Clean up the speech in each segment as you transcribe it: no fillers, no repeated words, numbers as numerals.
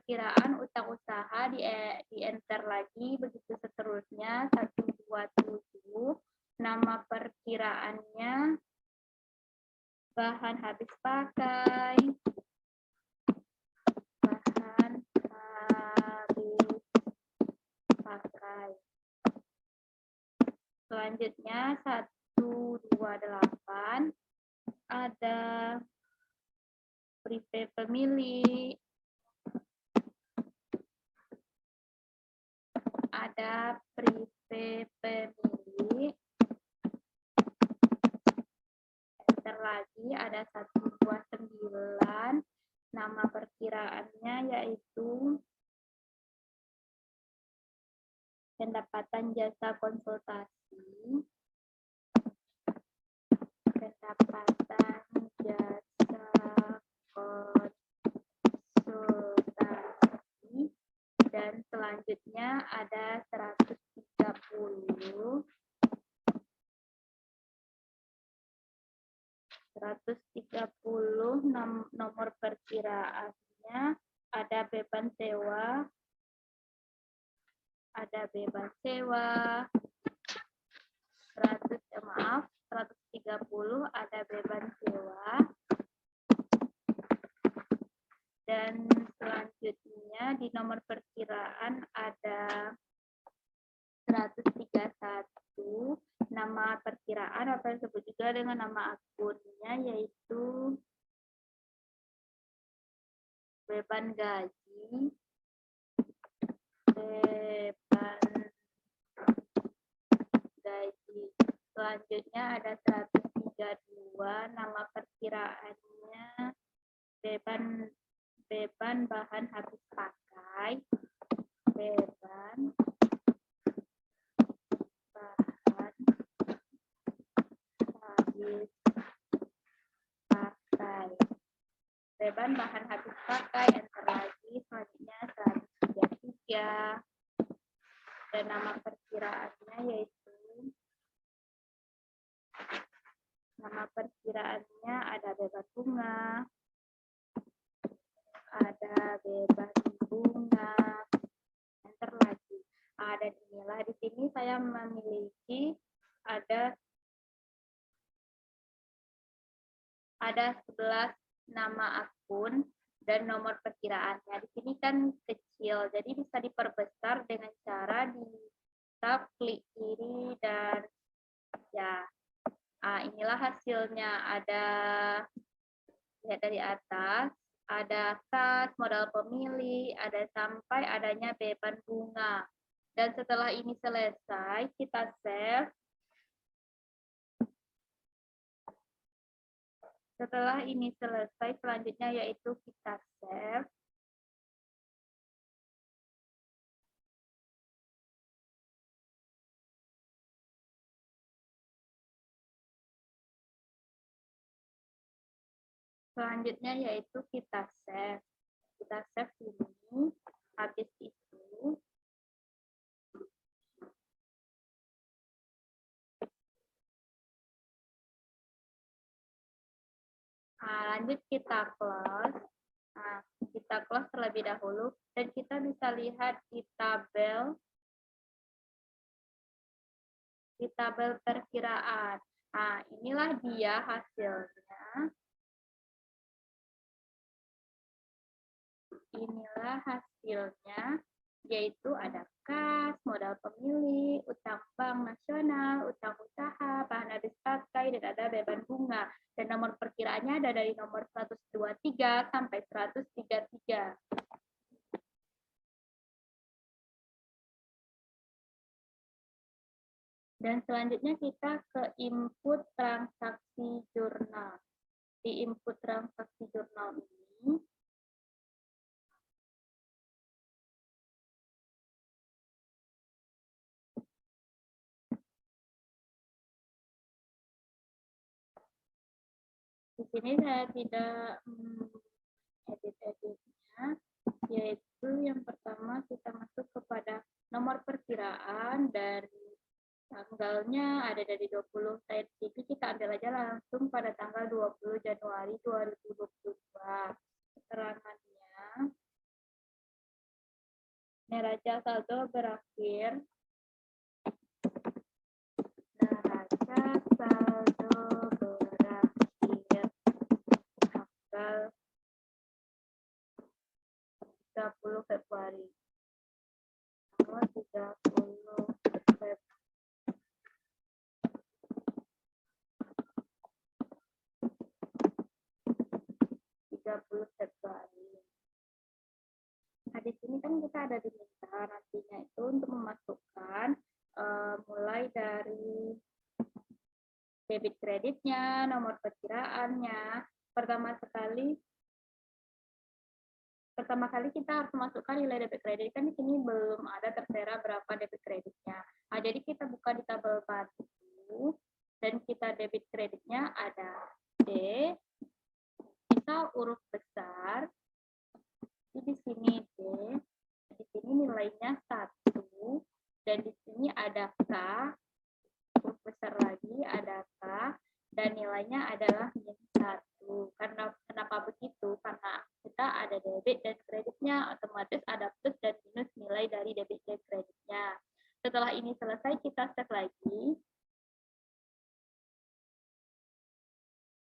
perkiraan utang usaha di enter lagi, begitu seterusnya 127. Nama perkiraannya bahan habis pakai, bahan habis pakai. Selanjutnya 128 ada prepaid pemilik, ada prepaid pemilik, enter lagi ada 129, nama perkiraannya yaitu pendapatan jasa konsultasi, pendapatan jasa konsultasi, dan selanjutnya ada 130 nomor perkiraannya ada beban sewa, 130 ada beban sewa, dan selanjutnya di nomor perkiraan ada 131 nama perkiraan atau disebut juga dengan nama akunnya yaitu beban gaji, selanjutnya ada 132 nama perkiraannya beban bahan habis pakai, beban bahan habis pakai, beban bahan habis pakai, enter lagi, selanjutnya 133 dan nama perkiraannya yaitu ada beban bunga, enter lagi. Dan inilah di sini saya memiliki ada 11 nama akun dan nomor perkiraannya. Di sini kan kecil, jadi bisa diperbesar dengan cara kita klik kiri dan ya. Inilah hasilnya, ada lihat dari atas, ada kas, modal pemilih, ada sampai adanya beban bunga. Dan setelah ini selesai, kita save. Setelah ini selesai, selanjutnya yaitu kita save. Selanjutnya yaitu kita save. Kita save ini. Habis itu lanjut kita close. Kita close terlebih dahulu dan kita bisa lihat di tabel perkiraan. Inilah dia hasilnya. Inilah hasilnya, yaitu ada kas, modal pemilih, utang bank nasional, utang usaha, bahan habis pakai, dan ada beban bunga. Dan nomor perkiraannya ada dari nomor 123 sampai 133. Dan selanjutnya kita ke input transaksi jurnal. Di input transaksi jurnal ini, di sini saya tidak edit-editnya, yaitu yang pertama kita masuk kepada nomor perkiraan dari tanggalnya ada dari 20 jadi kita ambil aja langsung pada tanggal 20 Januari 2022. Keterangannya Neraca saldo berakhir. Neraca saldo berakhir tanggal 30 Februari. Tanggal 30 Februari. 30 Februari. Nah, di sini kan kita ada diminta nantinya itu untuk memasukkan mulai dari debit kreditnya, nomor perkiraannya. Pertama kali kita harus masukkan nilai debit kredit. Kan di sini belum ada tertera berapa debit kreditnya. Nah, jadi kita buka di tabel 1 dan kita debit kreditnya ada D, kita huruf besar. Di sini D, di sini nilainya 1, dan di sini ada K, huruf besar lagi ada K, dan nilainya adalah -1. Kenapa begitu? Karena kita ada debit dan kreditnya, otomatis ada plus dan minus nilai dari debit dan kreditnya. Setelah ini selesai, kita save lagi.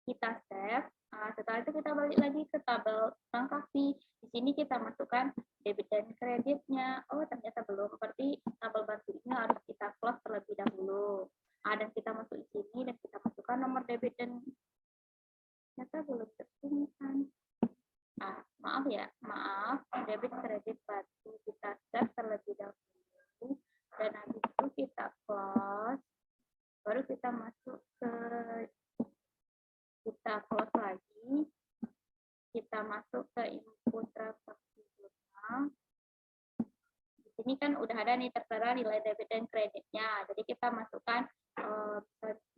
Kita save. Nah, setelah itu kita balik lagi ke tabel transaksi. Di sini kita masukkan debit dan kreditnya. Oh, ternyata belum. Berarti tabel bantu ini harus kita close terlebih dahulu. Dan kita masuk di sini dan kita masukkan nomor debit dan ternyata belum tersimpan. Maaf ya, debit kredit bantu kita save terlebih dahulu. Dan habis itu kita close. Baru kita masuk ke kita close lagi, kita masuk ke input transaksi jurnal. Di sini kan udah ada nih tertera nilai debit dan kreditnya. Jadi kita masukkan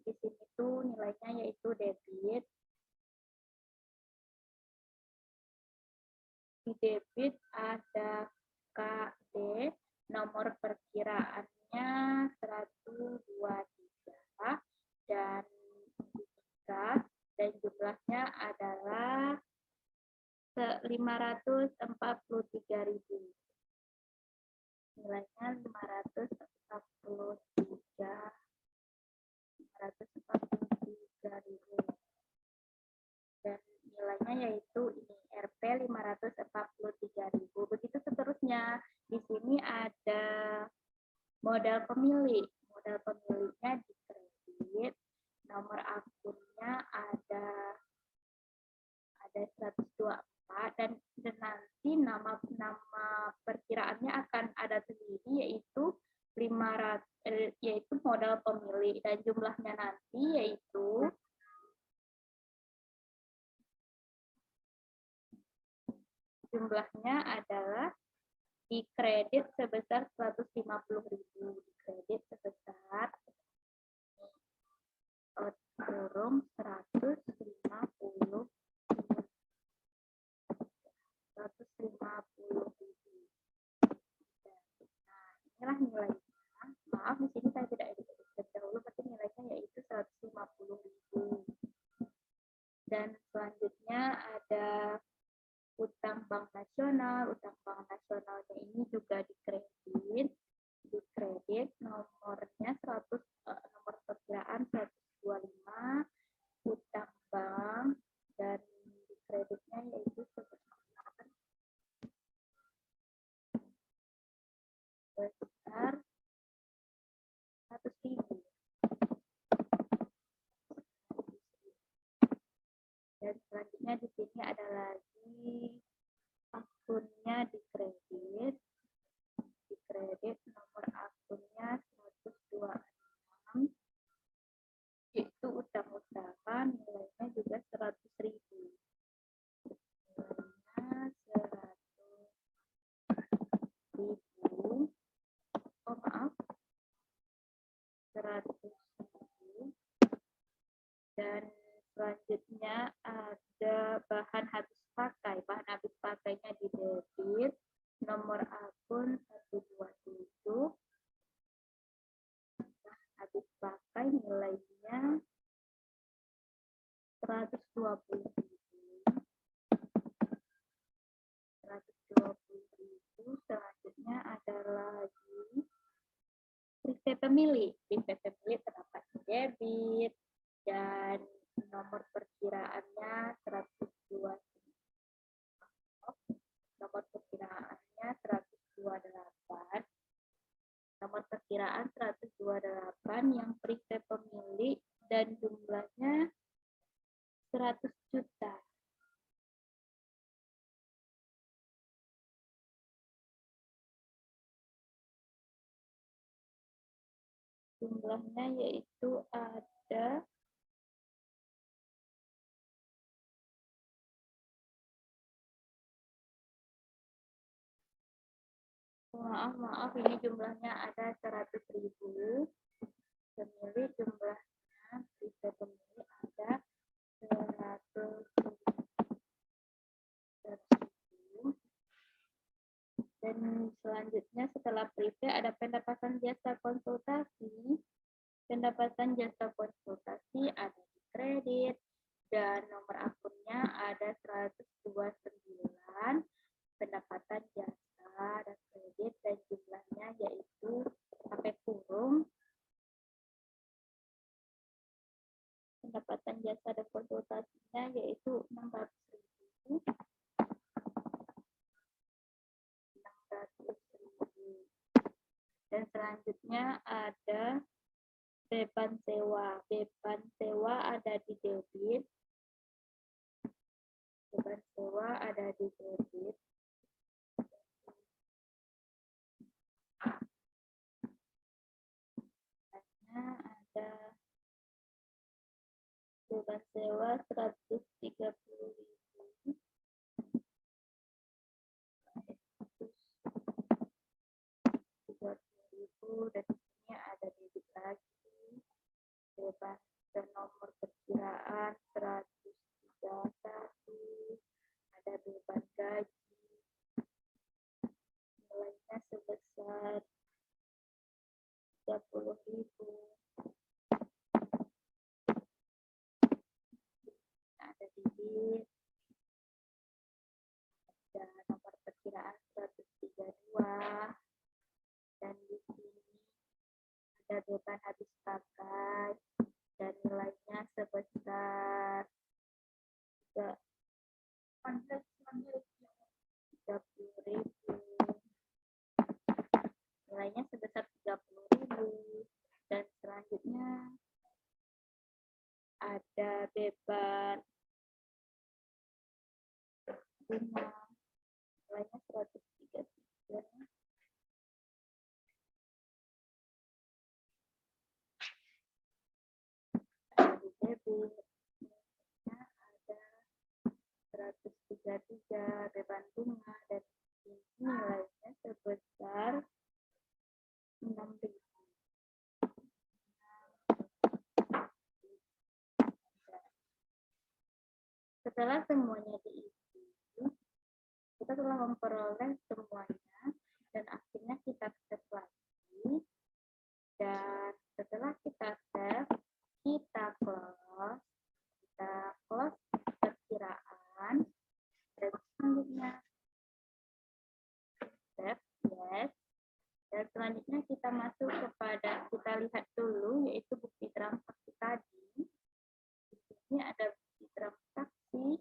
di sini tuh nilainya yaitu debit. Di debit ada KD, nomor perkiraannya 123 dan dan jumlahnya adalah 543.000. Nilainya 543.000. Dan nilainya yaitu ini Rp 543.000. Begitu seterusnya. Di sini ada modal pemilik. Modal pemiliknya di kredit. Nomor akunnya ada 124 dan nanti nama perkiraannya akan ada sendiri yaitu 500 yaitu modal pemilik dan jumlahnya nanti yaitu jumlahnya adalah di kredit sebesar 150.000, di kredit sebesar kurung 150.000. Nah, inilah nilainya. Maaf, di sini saya tidak edit dahulu, berarti nilainya yaitu 150.000. Dan selanjutnya ada utang bank nasional. Utang bank nasionalnya ini juga di kredit nomornya nomor perkiraan 125, utang bank dan di kreditnya yaitu sebesar 100.000. Dan selanjutnya di sini ada lagi akunnya di kredit nomor akunnya 126 yaitu utang usaha, nilainya juga 100.000. Nilainya 100.000. Oh maaf, 100.000. Dan selanjutnya ada bahan habis pakai. Bahan habis pakainya di debit, nomor akun 127. Bahan habis pakai nilainya 120.000. 120.000. Selanjutnya pemilih. Prepay pemilih terdapat debit dan nomor perkiraannya 102. Nomor perkiraannya 128. Nomor perkiraan 128 yang prepay pemilik dan jumlahnya 100 juta. Jumlahnya yaitu ada maaf ini jumlahnya ada 100.000. Pemilih jumlahnya prepay pemilih ada 100.000. Dan selanjutnya setelah prepay ada pendapatan jasa konsultasi. Pendapatan jasa konsultasi ada di kredit dan nomor akunnya ada 129. Pendapatan jasa dan kredit dan jumlahnya yaitu sampai kurung. Pendapatan jasa dan konsultasinya yaitu 600.000. Dan selanjutnya ada beban sewa. Beban sewa ada di debit. Beban sewa ada di debit. Ada beban sewa 130.000. Dan di sini ada debit lagi, beban dan nomor perkiraan 131, ada beban gaji, nilainya sebesar 30.000. Ada debit, ada nomor perkiraan 132. Dan di sini ada beban habis pakai dan nilainya sebesar 30.000. Nilainya sebesar 30.000. Dan selanjutnya ada beban bunga, nilainya 133. Debit ada 133 beban bunga dan nilainya sebesar 6.000. Setelah semuanya diisi, kita telah memperoleh semuanya dan akhirnya kita save lagi. Dan setelah kita save, kita close perkiraan dan selanjutnya save yes. Dan selanjutnya kita masuk kepada, kita lihat dulu yaitu bukti transaksi tadi. Di sini ada bukti transaksi.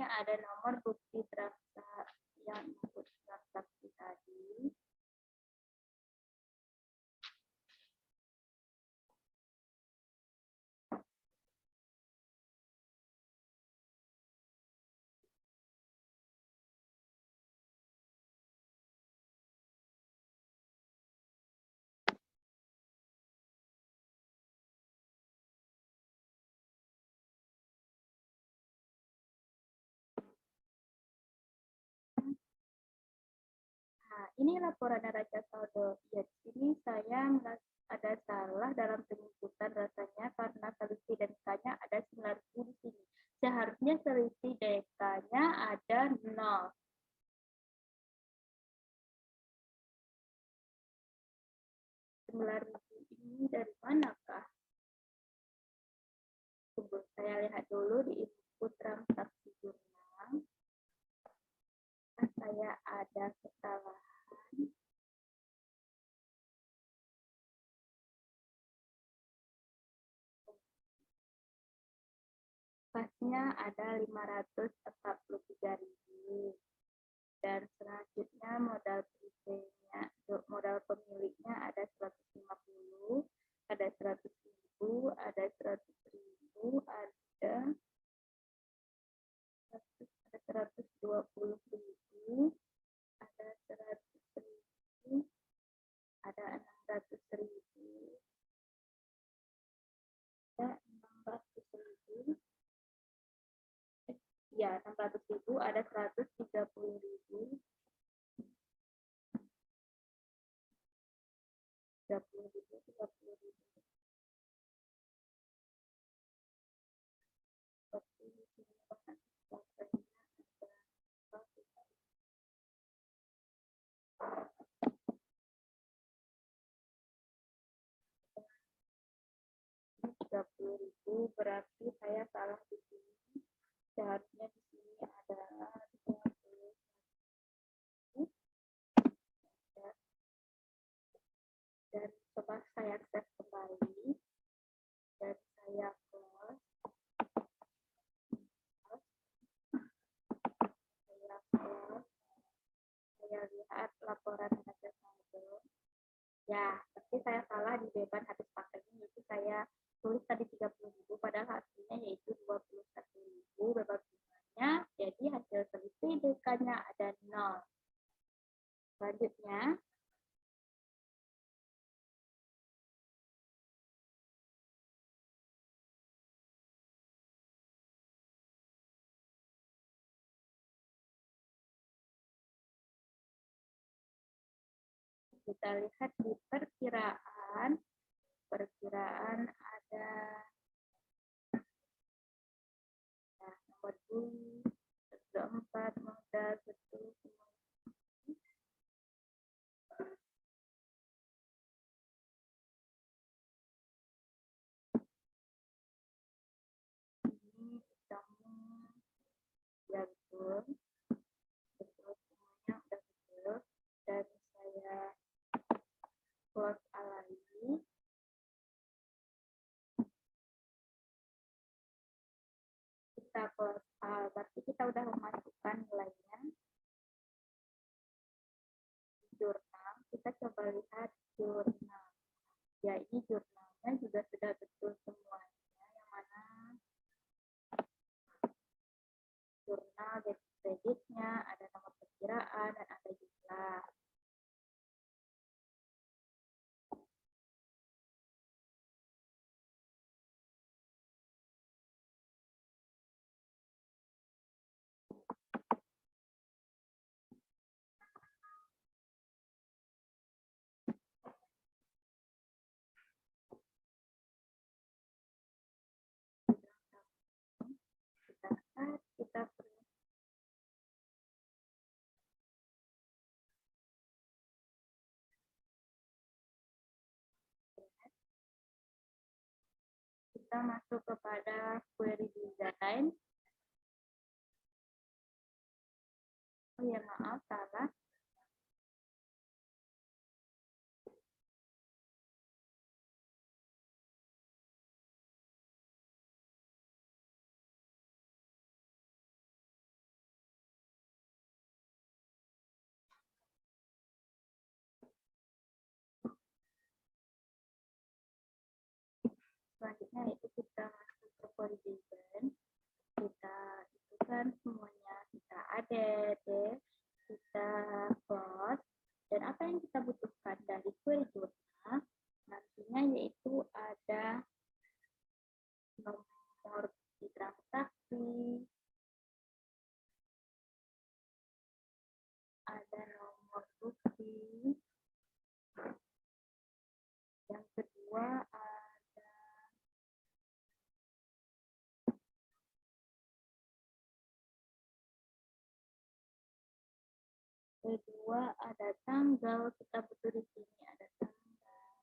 Ini ada nomor bukti transaksi yang ikut transaksi tadi. Nah, ini laporan neraca saldo. Ya, di sini saya ada salah dalam penyebutan rasanya karena selisih DK-nya ada 9.000 di sini. Seharusnya selisih DK-nya ada 0. dari manakah? Tunggu, saya lihat dulu di input transaksi jurnal. Saya ada kesalahan. Pasnya ada 543.000 dan selanjutnya modal prepay-nya, modal pemiliknya ada 150, ada 100.000, ada 100.000, ada 120.000, ada 100.000, ada 600.000, ada 600.000. Ya, 600.000, ada 130.000, 30.000, 30.000. Seperti di sini bahan dasarnya ada 30.000, berarti saya salah di sini. Seharusnya di sini adalah 20. Dan coba saya save kembali dan saya close. Saya lihat laporan harga saldo. Ya, tapi saya salah di beban habis pakainya, yaitu saya tulis tadi 30.000, padahal hasilnya yaitu 21.000 beban bunganya. Jadi hasil selisih DK-nya ada 0. Selanjutnya, kita lihat di perkiraan ada nomor buli, 4 modal 1 ini kamu ya betul semuanya udah betul, dan saya close lagi. Kita close, berarti kita udah memasukkan nilainya di jurnal. Kita coba lihat jurnal. Ya, ini jurnalnya juga sudah betul semuanya. Yang mana jurnal debit kreditnya, ada nomor perkiraan, dan ada jumlah. Kita perlu kita masuk kepada query design. Oh ya, maaf, salah. Selanjutnya itu kita masuk ke query design. Kita itukan semuanya, kita add, kita close, dan apa yang kita butuhkan dari query jurnal nantinya yaitu ada nomor di transaksi, ada nomor bukti, yang kedua ada tanggal, kita butuh di sini ada tanggal,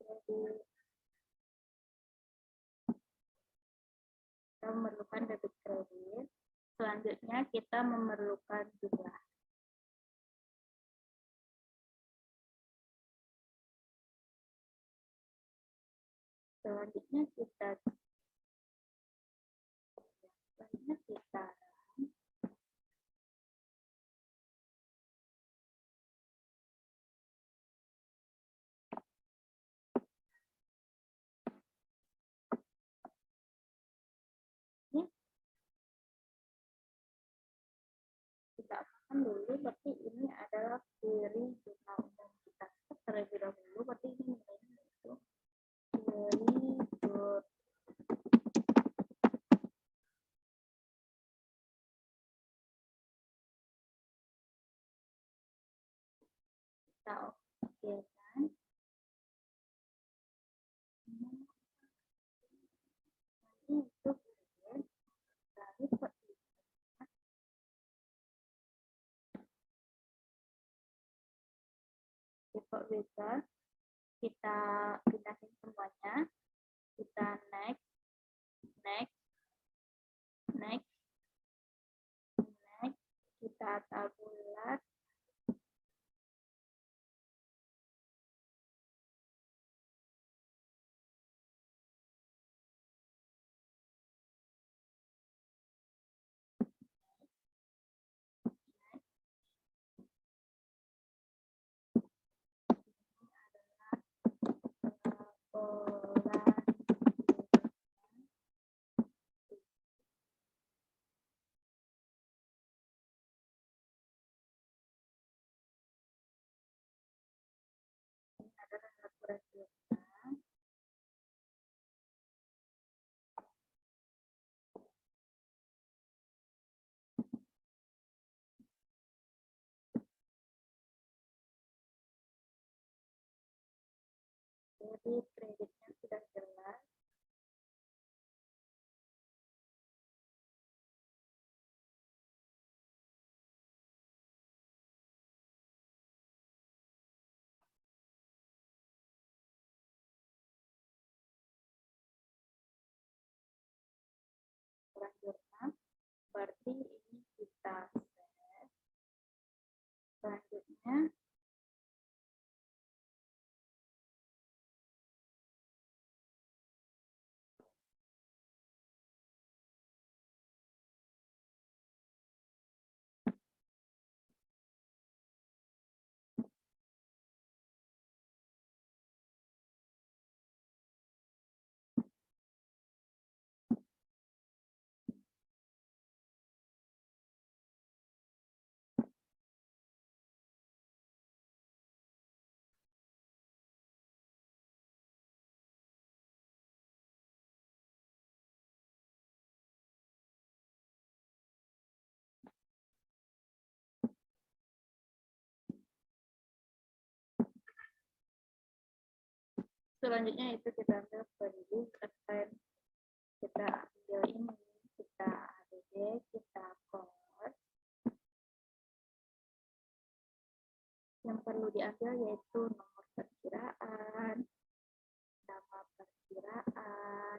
kredit. Kita memerlukan debit kredit. Selanjutnya kita memerlukan jumlah. Selanjutnya kita kita akan dulu, berarti ini adalah query jurnal umum kita. Terlebih dahulu, berarti ini nilainya itu query kita oke kan? Nanti itu lalu default wizard kita pindahin semuanya, kita next, kita tabulat, adalah laporan jurnal. Jadi kreditnya sudah jelas. Laporan jurnal, berarti ini kita save. Selanjutnya itu kita ambil query return, kita ambil ini, kita add, kita code. Yang perlu diambil yaitu nomor perkiraan, nama perkiraan,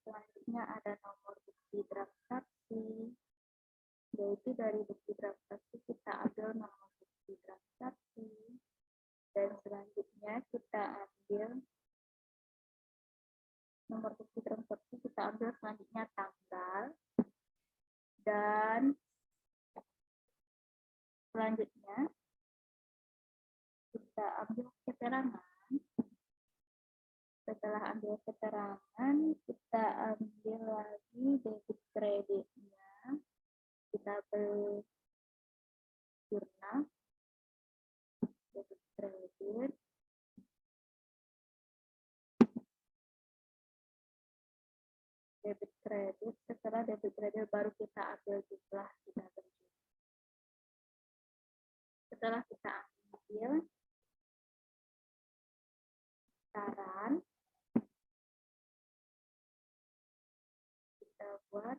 selanjutnya ada nomor bukti transaksi, yaitu dari bukti transaksi kita ambil nomor bukti transaksi, dan selanjutnya kita ambil nomor bukti transaksi, kita ambil selanjutnya tanggal, dan selanjutnya kita ambil keterangan. Setelah ambil keterangan, kita ambil lagi debit kreditnya, kita beli jurnal, debit kredit, setelah debit kredit baru kita ambil jumlah, kita berjumlah. Setelah kita ambil saran, kita buat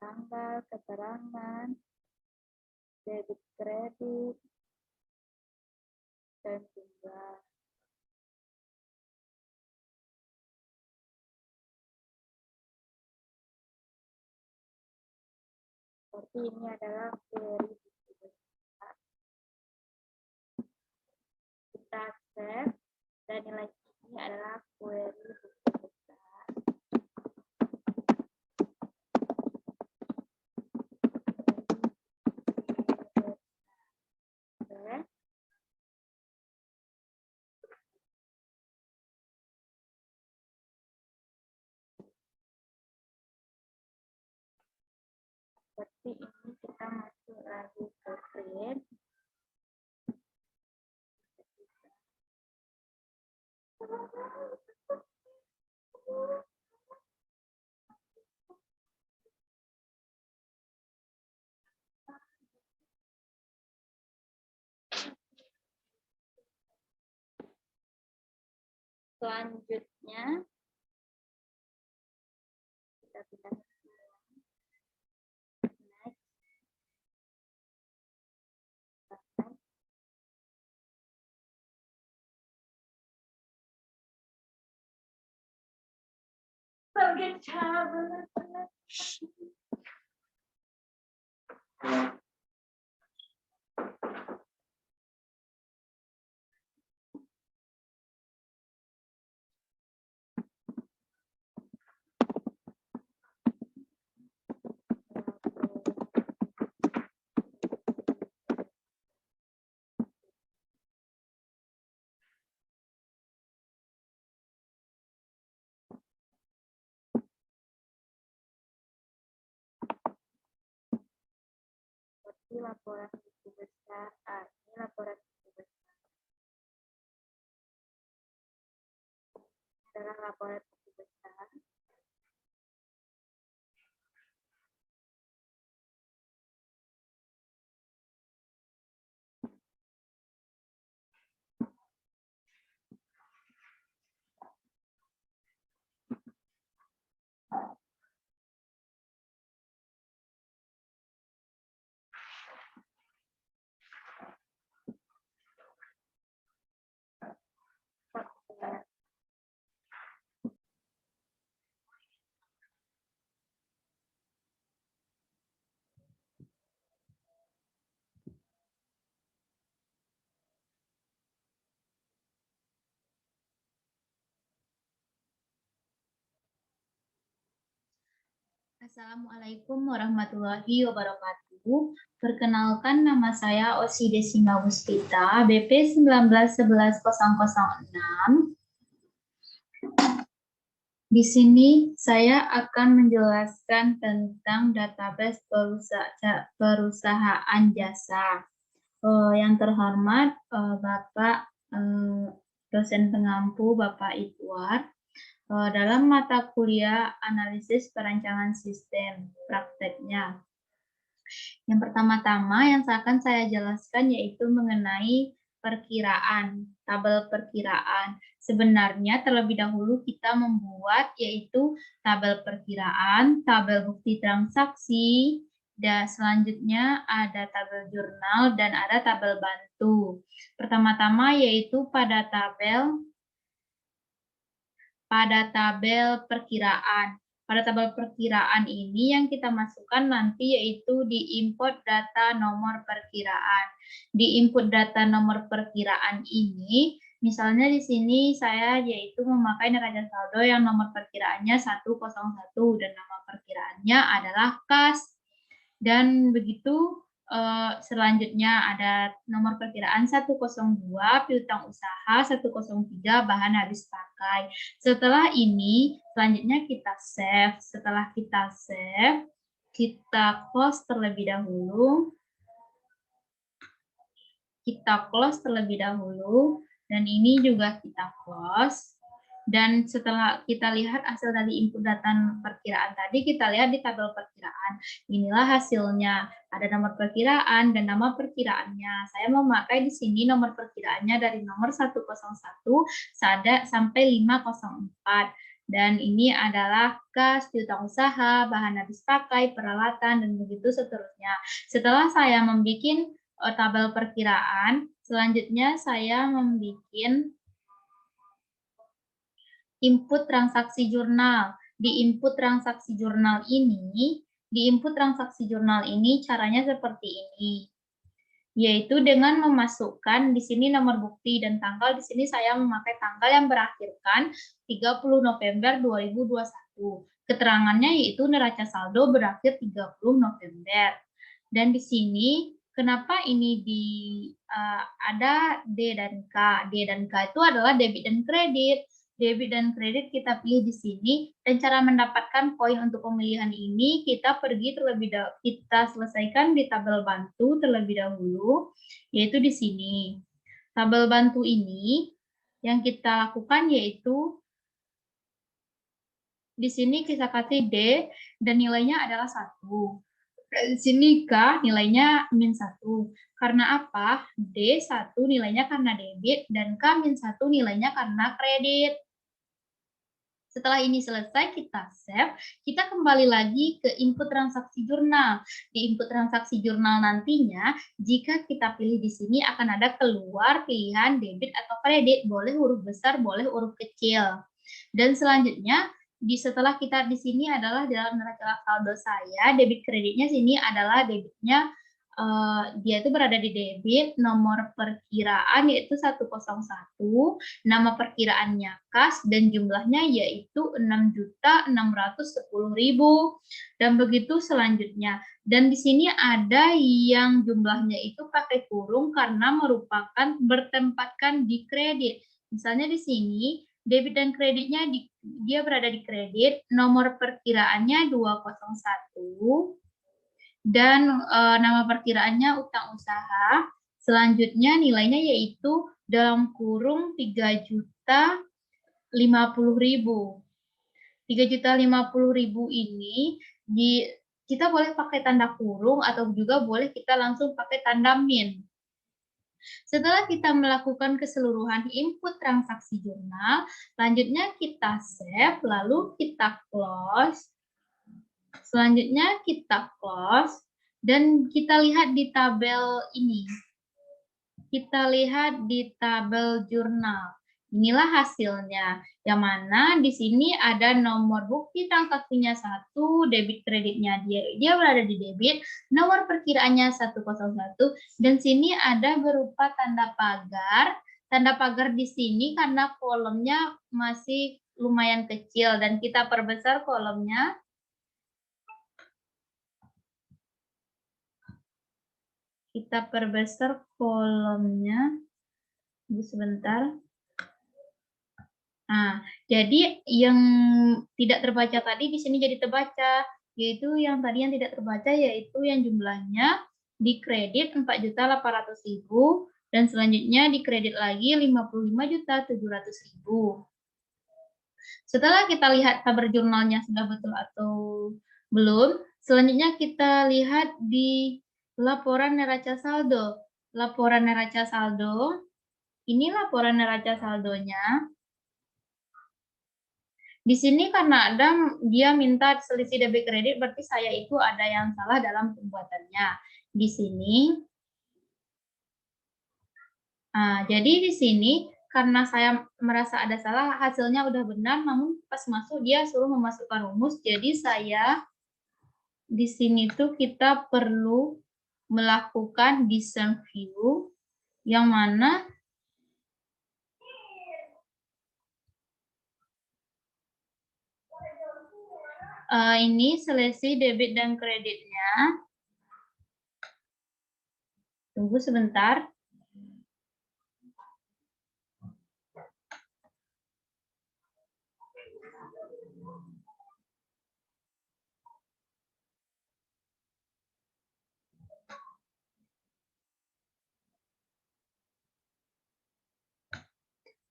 tanggal, keterangan, debit kredit, dan jumlah. Seperti ini adalah query buku besar. Kita save dan nilai ini adalah query buku besar. Oke. Seperti ini kita masuk lagi ke print. Selanjutnya kita pindah ke next. Bagian cara seperti laporan buku besar. Ini laporan buku besar. Ini adalah laporan buku besar. Assalamualaikum warahmatullahi wabarakatuh. Perkenalkan, nama saya Osi Desima Wustita, BP 1911006. Di sini saya akan menjelaskan tentang database perusahaan jasa. Yang terhormat Bapak dosen pengampu Bapak Idwar. Dalam mata kuliah analisis perancangan sistem prakteknya. Yang pertama-tama yang akan saya jelaskan yaitu mengenai perkiraan, tabel perkiraan. Sebenarnya terlebih dahulu kita membuat yaitu tabel perkiraan, tabel bukti transaksi, dan selanjutnya ada tabel jurnal dan ada tabel bantu. Pertama-tama yaitu pada tabel perkiraan. Pada tabel perkiraan ini yang kita masukkan nanti yaitu di input data nomor perkiraan. Di input data nomor perkiraan ini, misalnya di sini saya yaitu memakai neraca saldo yang nomor perkiraannya 101 dan nama perkiraannya adalah kas. Dan begitu selanjutnya ada nomor perkiraan 102 piutang usaha, 103 bahan habis pakai. Setelah ini selanjutnya kita save. Setelah kita save, kita close terlebih dahulu. Dan ini juga kita close. Dan setelah kita lihat hasil dari input data perkiraan tadi, kita lihat di tabel perkiraan. Inilah hasilnya. Ada nomor perkiraan dan nama perkiraannya. Saya memakai di sini nomor perkiraannya dari nomor 101 sampai 504. Dan ini adalah kas, piutang usaha, bahan habis pakai, peralatan, dan begitu seterusnya. Setelah saya membuat tabel perkiraan, selanjutnya saya membuat input transaksi jurnal. Di input transaksi jurnal ini, caranya seperti ini. Yaitu dengan memasukkan di sini nomor bukti dan tanggal. Di sini saya memakai tanggal yang berakhirkan 30 November 2021. Keterangannya yaitu neraca saldo berakhir 30 November. Dan di sini kenapa ini ada D dan K? D dan K itu adalah debit dan kredit. Debit dan kredit kita pilih di sini, dan cara mendapatkan poin untuk pemilihan ini kita selesaikan di tabel bantu terlebih dahulu, yaitu di sini. Tabel bantu ini yang kita lakukan yaitu di sini kita kasih D dan nilainya adalah 1. Di sini K nilainya -1. Karena apa? D 1 nilainya karena debit dan K -1 nilainya karena kredit. Setelah ini selesai, kita save. Kita kembali lagi ke input transaksi jurnal. Di input transaksi jurnal nantinya, jika kita pilih di sini akan ada keluar pilihan debit atau kredit. Boleh huruf besar, boleh huruf kecil. Dan selanjutnya, setelah kita di sini adalah dalam neraca saldo saya, debit kreditnya sini adalah debitnya dia itu berada di debit, nomor perkiraan yaitu 101, nama perkiraannya kas, dan jumlahnya yaitu 6.610.000, dan begitu selanjutnya. Dan di sini ada yang jumlahnya itu pakai kurung karena merupakan bertempatkan di kredit. Misalnya di sini, debit dan kreditnya dia berada di kredit, nomor perkiraannya 201, dan nama perkiraannya utang usaha. Selanjutnya nilainya yaitu dalam kurung 3.050.000. 3.050.000 ini kita boleh pakai tanda kurung atau juga boleh kita langsung pakai tanda min. Setelah kita melakukan keseluruhan input transaksi jurnal, selanjutnya kita save, lalu kita close. Selanjutnya kita close dan kita lihat di tabel ini. Kita lihat di tabel jurnal. Inilah hasilnya. Yang mana di sini ada nomor bukti transaksinya 1, debit kreditnya dia berada di debit, nomor perkiraannya 101, dan sini ada berupa tanda pagar. Tanda pagar di sini karena kolomnya masih lumayan kecil dan kita perbesar kolomnya. Kita perbesar kolomnya. Sebentar. Nah, jadi yang tidak terbaca tadi di sini jadi terbaca, yaitu yang tadi yang tidak terbaca yaitu yang jumlahnya di kredit 4.800.000 dan selanjutnya di kredit lagi 55.700.000. Setelah kita lihat tabel jurnalnya sudah betul atau belum, selanjutnya kita lihat di laporan neraca saldo. Laporan neraca saldo, ini laporan neraca saldonya. Di sini karena dia minta selisih debit kredit, berarti saya itu ada yang salah dalam pembuatannya. Di sini, jadi di sini karena saya merasa ada salah, hasilnya udah benar, namun pas masuk dia suruh memasukkan rumus. Jadi saya di sini tuh kita perlu melakukan discern view, yang mana ini selisih debit dan kreditnya. Tunggu sebentar.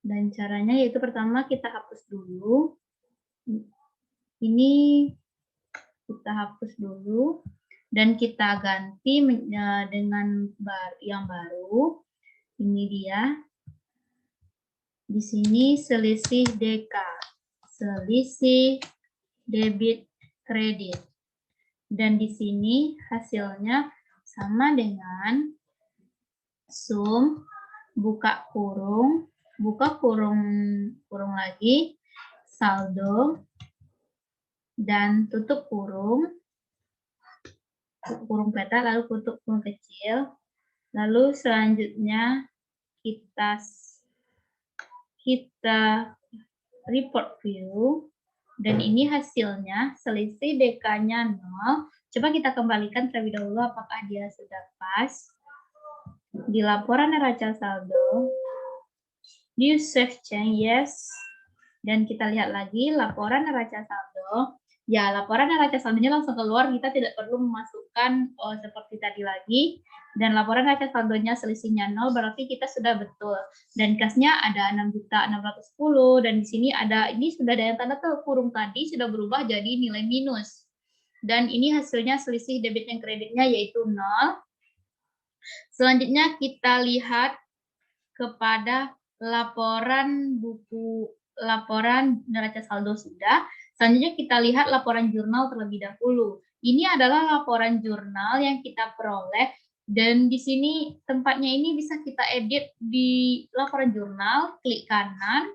Dan caranya yaitu pertama kita hapus dulu. Ini kita hapus dulu dan kita ganti dengan yang baru. Ini dia. Di sini selisih DK. selisih debit kredit. Dan di sini hasilnya sama dengan sum, buka kurung lagi, saldo, dan tutup kurung peta, lalu tutup kurung kecil. Lalu selanjutnya kita report view, dan ini hasilnya selisih DK-nya 0. Coba kita kembalikan terlebih dahulu apakah dia sudah pas. Di laporan neraca saldo, do you save change? Yes. Dan kita lihat lagi laporan neraca saldo. Ya, laporan neraca saldonya langsung keluar, kita tidak perlu memasukkan seperti tadi lagi. Dan laporan neraca saldonya selisihnya 0, berarti kita sudah betul. Dan kasnya ada 6.610, dan di sini ada, ini sudah ada yang tanda kurung tadi, sudah berubah jadi nilai minus. Dan ini hasilnya selisih debit dan kreditnya yaitu 0. Selanjutnya kita lihat kepada laporan neraca saldo sudah. Selanjutnya kita lihat laporan jurnal terlebih dahulu. Ini adalah laporan jurnal yang kita peroleh, dan di sini tempatnya ini bisa kita edit di laporan jurnal, klik kanan,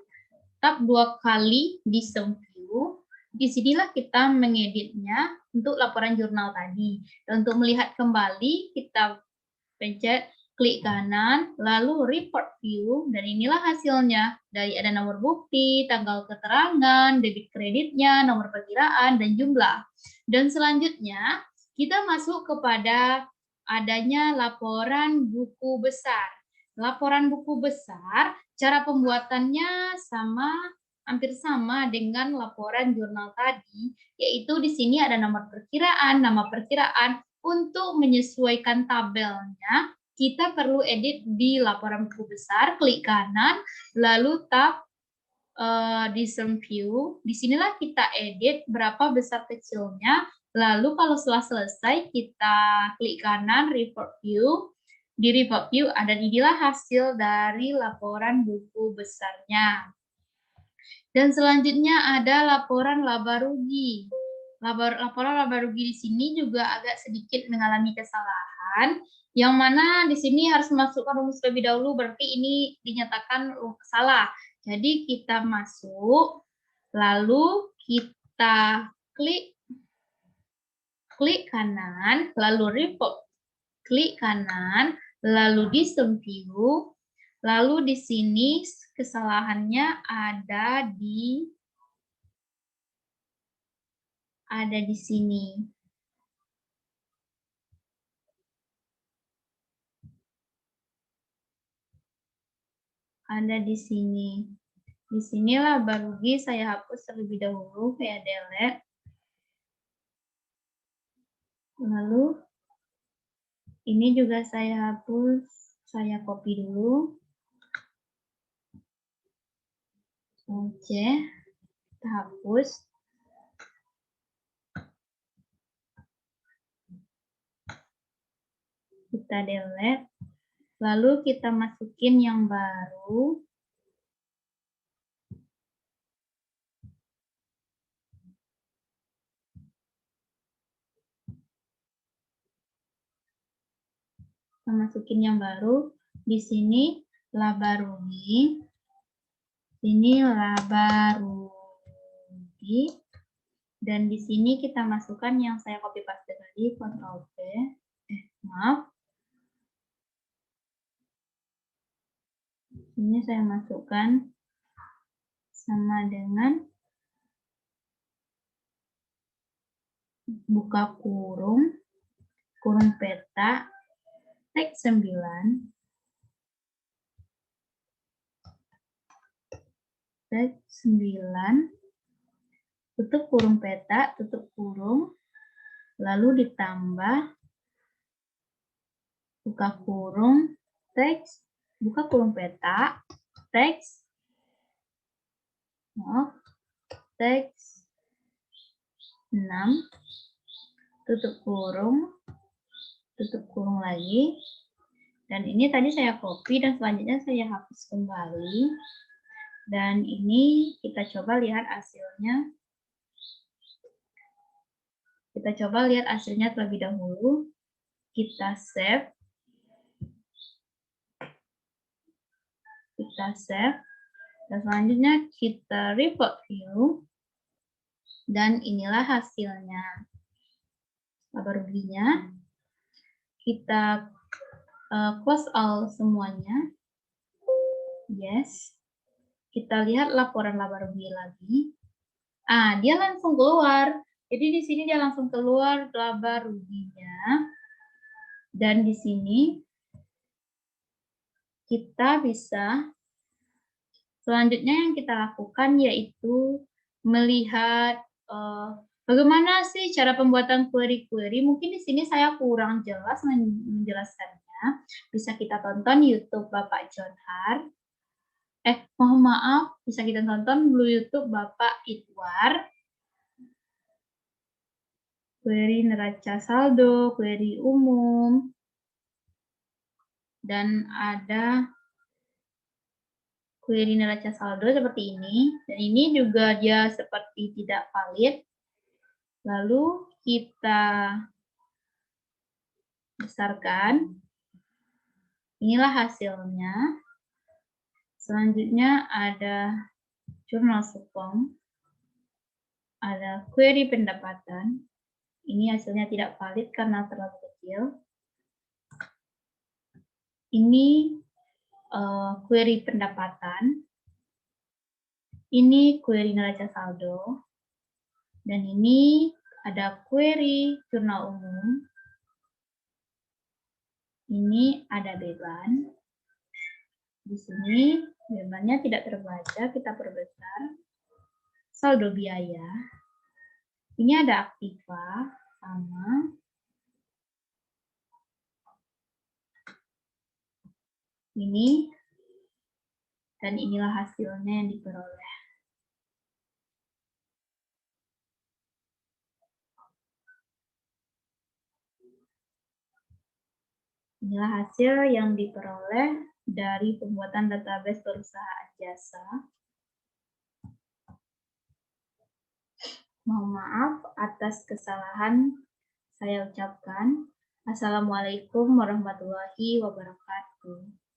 tap 2 kali di sum view. Disinilah kita mengeditnya untuk laporan jurnal tadi. Dan untuk melihat kembali, kita pencet klik kanan, lalu report view, dan inilah hasilnya. Dari ada nomor bukti, tanggal keterangan, debit kreditnya, nomor perkiraan, dan jumlah. Dan selanjutnya, kita masuk kepada adanya laporan buku besar. Laporan buku besar, cara pembuatannya hampir sama dengan laporan jurnal tadi, yaitu di sini ada nomor perkiraan, nama perkiraan. Untuk menyesuaikan tabelnya, kita perlu edit di laporan buku besar, klik kanan, lalu tap di sum view. Disinilah kita edit berapa besar kecilnya, lalu kalau setelah selesai, kita klik kanan, report view. Di report view, ada inilah hasil dari laporan buku besarnya. Dan selanjutnya ada laporan laba rugi. Laporan laba rugi di sini juga agak sedikit mengalami kesalahan, yang mana di sini harus memasukkan rumus terlebih dahulu, berarti ini dinyatakan salah. Jadi kita masuk, lalu kita klik kanan, lalu report, klik kanan, lalu di sum view, lalu di sini kesalahannya ada di sini. Ada di sini. Di sinilah laba rugi saya hapus terlebih dahulu, saya delete. Lalu ini juga saya hapus, saya copy dulu. Oke, kita hapus. Kita delete. Lalu kita masukin yang baru. Kita masukin yang baru. Di sini laba rugi. Ini laba rugi. Dan di sini kita masukkan yang saya copy paste tadi, Ctrl V. Maaf. Ini saya masukkan sama dengan buka kurung peta, teks 9, tutup kurung peta, tutup kurung, lalu ditambah buka kurung, teks, buka kurung peta, teks, teks 6, tutup kurung lagi, dan ini tadi saya copy dan selanjutnya saya hapus kembali. Dan ini kita coba lihat hasilnya. Kita coba lihat hasilnya terlebih dahulu. Kita save. Dan selanjutnya kita report view. Dan inilah hasilnya. Laba ruginya. Kita close all semuanya. Yes. Kita lihat laporan laba rugi lagi. Dia langsung keluar. Jadi di sini dia langsung keluar laba ruginya. Dan di sini kita bisa, selanjutnya yang kita lakukan yaitu melihat bagaimana sih cara pembuatan query-query. Mungkin di sini saya kurang jelas menjelaskannya. Bisa kita tonton YouTube Bapak John Hart. Mohon maaf, bisa kita tonton dulu YouTube Bapak Idwar. Query neraca saldo, query umum, dan ada query neraca saldo seperti ini. Dan ini juga dia seperti tidak valid. Lalu kita besarkan. Inilah hasilnya. Selanjutnya ada jurnal supong. Ada query pendapatan. Ini hasilnya tidak valid karena terlalu kecil. Ini query pendapatan. Ini query neraca saldo. Dan ini ada query jurnal umum. Ini ada beban. Di sini bebannya tidak terbaca, kita perbesar. Saldo biaya. Ini ada aktiva, sama. Ini. Dan inilah hasilnya yang diperoleh. Inilah hasil yang diperoleh dari pembuatan database perusahaan jasa. Mohon maaf atas kesalahan saya ucapkan. Assalamualaikum warahmatullahi wabarakatuh.